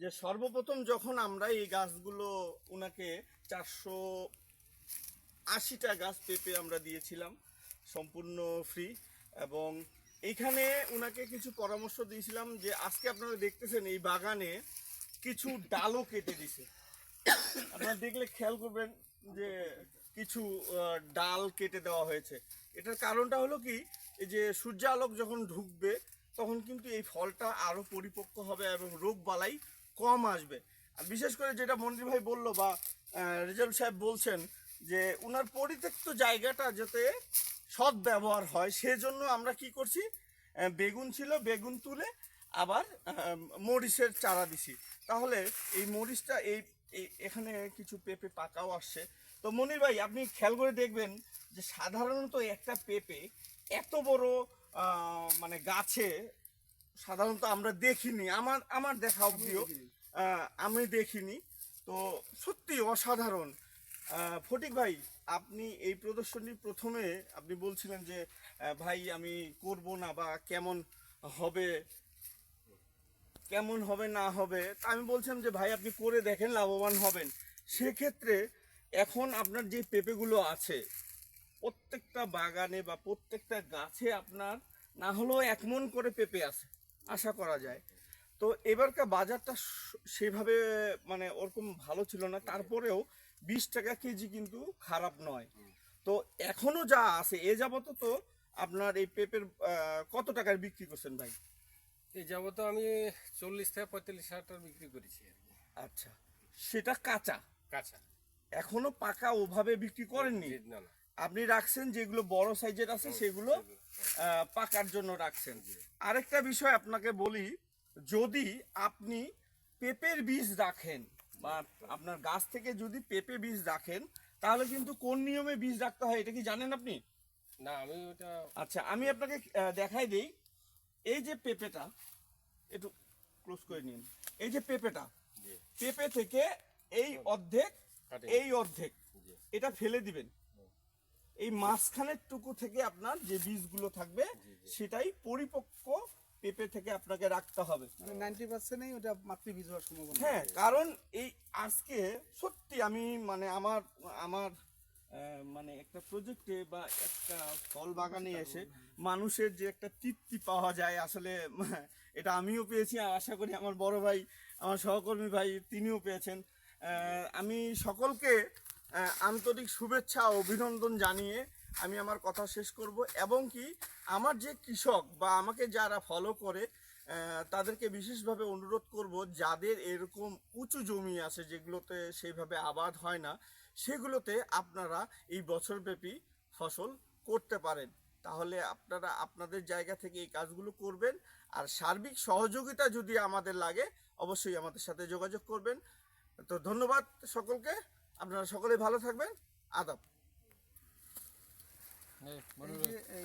যে সর্বপ্রথম যখন আমরা এই গাছগুলো উনাকে 480টা গাছ পেঁপে আমরা দিয়েছিলাম সম্পূর্ণ ফ্রি, এবং এইখানে উনাকে কিছু পরামর্শ দিয়েছিলাম যে আজকে আপনারা দেখতেছেন এই বাগানে কিছু ডালও কেটে দিছে। আপনারা দেখলে খেয়াল করবেন যে কিছু ডাল কেটে দেওয়া হয়েছে। এটার কারণটা হলো কি, এই যে সূর্য আলোক যখন ঢুকবে তখন কিন্তু এই ফলটা আরো পরিপক্ক হবে এবং রোগ বালাই কম আসবে। আর বিশেষ করে যেটা মন্ত্রী ভাই বললো বা রেজাল্ট সাহেব বলছেন যে উনার পরিত্যক্ত জায়গাটা যাতে সৎ ব্যবহার হয়, সেজন্য আমরা কি করছি, বেগুন ছিল, বেগুন তুলে আবার মরিচের চারা দিছি। তাহলে এই মরিচটা এখানে কিছু পেঁপে পাকাও আসছে। তো মনির ভাই, আপনি খেয়াল করে দেখবেন যে সাধারণত একটা পেঁপে এত বড় মানে গাছে সাধারণত আমরা দেখিনি, আমার দেখা অবধিও আমি দেখিনি। তো সত্যি অসাধারণ। ফটিক ভাই, আপনি এই প্রদর্শনী প্রথমে আপনি বলছিলেন যে ভাই আমি করব না বা হবে কেমন হবে না হবে, তা আমি বলছিলাম যে ভাই আপনি করে দেখেন, লাভবান হবেন। সেক্ষেত্রে এখন আপনার যে পেঁপেগুলো আছে প্রত্যেকটা বাগানে বা প্রত্যেকটা গাছে আপনার না হলেও 1 মণ করে পেঁপে আছে আশা করা যায়। তো এবারকার বাজারটা সেভাবে মানে ওরকম ভালো ছিল না, তারপরেও 20 টাকা কেজি কিন্তু খারাপ নয়। তো এখনো যা আছে এ যাবত তো আপনার এই পেঁপের কত টাকার বিক্রি করছেন ভাই? এই যাবত আমি 40 থেকে 45 হাজার টাকা বিক্রি করেছি আর কি। আচ্ছা, সেটা কাঁচা, কাঁচা এখনো পাকা ওভাবে বিক্রি করেননি? না না, আপনি রাখছেন যেগুলো বড় সাইজের আছে সেগুলো পাকার জন্য রাখছেন। আরেকটা বিষয় আপনাকে বলি, যদি আপনি পেঁপের বীজ রাখেন বা আপনার গাছ থেকে যদি পেঁপে বীজ রাখেন, তাহলে কিন্তু কোন নিয়মে বীজ রাখতে হয় এটা কি জানেন আপনি? না আমি ওটা আচ্ছা, আমি আপনাকে দেখাই দেই। এই যে পেঁপেটা, একটু ক্লোজ করে নিন। এই যে পেঁপেটা, পেঁপে থেকে এই অর্ধেক, এই অর্ধেক এটা ফেলে দিবেন। এই মাঝখানের টুকু থেকে আপনার যে বীজগুলো থাকবে সেটাই পরিপক্ক পেঁপে থেকে আপনাকে রাখতে হবে। মানে 90%ই ওটা মাতৃ বীজ হওয়ার সম্ভাবনা। হ্যাঁ, কারণ এই আজকে সত্যি আমি মানে আমার আমার মানে একটা প্রজেক্টে বা একটা ফল বাগানে এসে মানুষের যে একটা তৃপ্তি পাওয়া যায়, আসলে এটা আমিও পেয়েছি, আশা করি আমার বড় ভাই, আমার সহকর্মী ভাই তিনিও পেয়েছেন। আমি সকলকে আন্তরিক শুভেচ্ছা ও অভিনন্দন জানিয়ে আমি আমার কথা শেষ করব, এবং কি আমার যে কৃষক বা আমাকে যারা ফলো করে তাদেরকে বিশেষভাবে অনুরোধ করব, যাদের এরকম উঁচু জমি আছে যেগুলোতে সেইভাবে আবাদ হয় না, সেগুলোতে আপনারা এই বছরব্যাপী ফসল করতে পারেন। তাহলে আপনারা আপনাদের জায়গা থেকে এই কাজগুলো করবেন। আর সার্বিক সহযোগিতা যদি আমাদের লাগে অবশ্যই আমাদের সাথে যোগাযোগ করবেন। তো ধন্যবাদ সকলকে, আপনারা সকলে ভালো থাকবেন। আদাব। এই যে এই